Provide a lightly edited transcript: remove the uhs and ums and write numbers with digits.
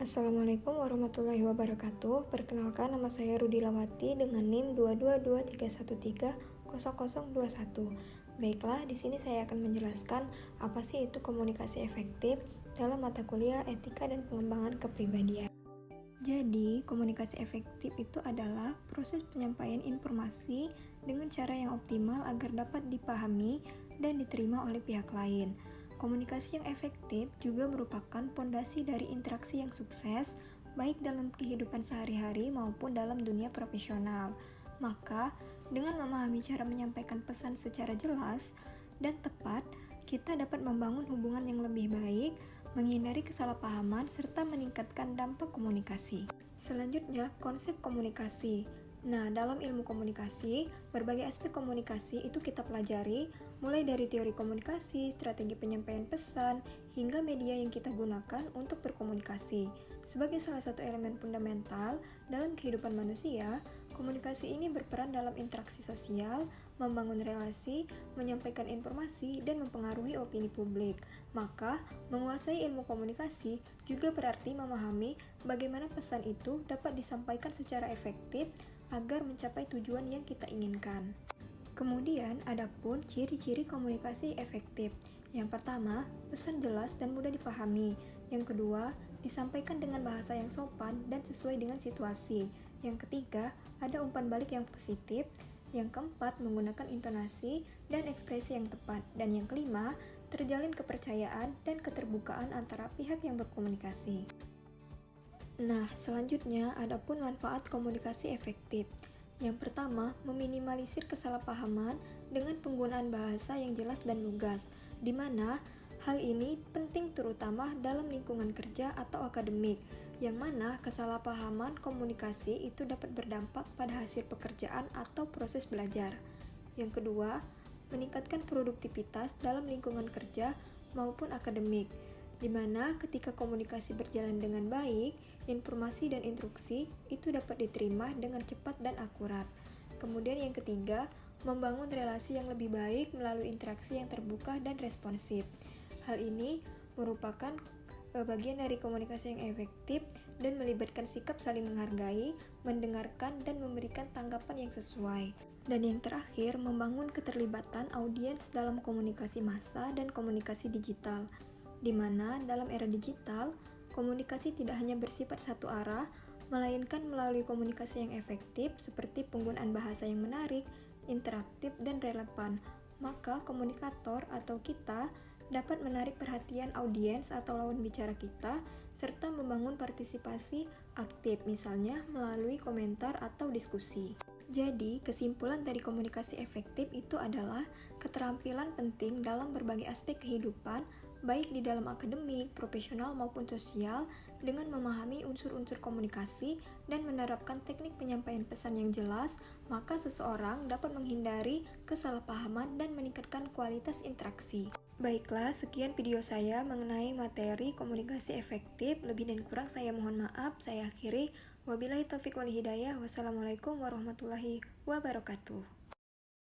Assalamualaikum warahmatullahi wabarakatuh. Perkenalkan, nama saya Rudi Lawati dengan NIM 22231300021. Baiklah, di sini saya akan menjelaskan apa sih itu komunikasi efektif dalam mata kuliah Etika dan Pengembangan Kepribadian. Jadi, komunikasi efektif itu adalah proses penyampaian informasi dengan cara yang optimal agar dapat dipahami dan diterima oleh pihak lain. Komunikasi yang efektif juga merupakan pondasi dari interaksi yang sukses, baik dalam kehidupan sehari-hari maupun dalam dunia profesional. Maka, dengan memahami cara menyampaikan pesan secara jelas dan tepat, kita dapat membangun hubungan yang lebih baik, menghindari kesalahpahaman, serta meningkatkan dampak komunikasi. Selanjutnya, konsep komunikasi. Nah, dalam ilmu komunikasi, berbagai aspek komunikasi itu kita pelajari, mulai dari teori komunikasi, strategi penyampaian pesan, hingga media yang kita gunakan untuk berkomunikasi. Sebagai salah satu elemen fundamental dalam kehidupan manusia, komunikasi ini berperan dalam interaksi sosial, membangun relasi, menyampaikan informasi, dan mempengaruhi opini publik. Maka, menguasai ilmu komunikasi juga berarti memahami bagaimana pesan itu dapat disampaikan secara efektif agar mencapai tujuan yang kita inginkan. Kemudian, adapun ciri-ciri komunikasi efektif. Yang pertama, pesan jelas dan mudah dipahami. Yang kedua, disampaikan dengan bahasa yang sopan dan sesuai dengan situasi. Yang ketiga, ada umpan balik yang positif. Yang keempat, menggunakan intonasi dan ekspresi yang tepat. Dan yang kelima, terjalin kepercayaan dan keterbukaan antara pihak yang berkomunikasi. Nah, selanjutnya adapun manfaat komunikasi efektif. Yang pertama, meminimalisir kesalahpahaman dengan penggunaan bahasa yang jelas dan lugas, di mana hal ini penting terutama dalam lingkungan kerja atau akademik, yang mana kesalahpahaman komunikasi itu dapat berdampak pada hasil pekerjaan atau proses belajar. Yang kedua, meningkatkan produktivitas dalam lingkungan kerja maupun akademik, di mana ketika komunikasi berjalan dengan baik, informasi dan instruksi itu dapat diterima dengan cepat dan akurat. Kemudian yang ketiga, membangun relasi yang lebih baik melalui interaksi yang terbuka dan responsif. Hal ini merupakan bagian dari komunikasi yang efektif dan melibatkan sikap saling menghargai, mendengarkan, dan memberikan tanggapan yang sesuai. Dan yang terakhir, membangun keterlibatan audiens dalam komunikasi massa dan komunikasi digital, di mana dalam era digital, komunikasi tidak hanya bersifat satu arah, melainkan melalui komunikasi yang efektif seperti penggunaan bahasa yang menarik, interaktif, dan relevan. Maka komunikator atau kita dapat menarik perhatian audiens atau lawan bicara kita, serta membangun partisipasi aktif, misalnya melalui komentar atau diskusi. Jadi, kesimpulan dari komunikasi efektif itu adalah keterampilan penting dalam berbagai aspek kehidupan, baik di dalam akademik, profesional, maupun sosial, dengan memahami unsur-unsur komunikasi dan menerapkan teknik penyampaian pesan yang jelas, maka seseorang dapat menghindari kesalahpahaman dan meningkatkan kualitas interaksi. Baiklah, sekian video saya mengenai materi komunikasi efektif. Lebih dan kurang saya mohon maaf. Saya akhiri. Wabillahi taufiq wal hidayah. Wassalamualaikum warahmatullahi wabarakatuh.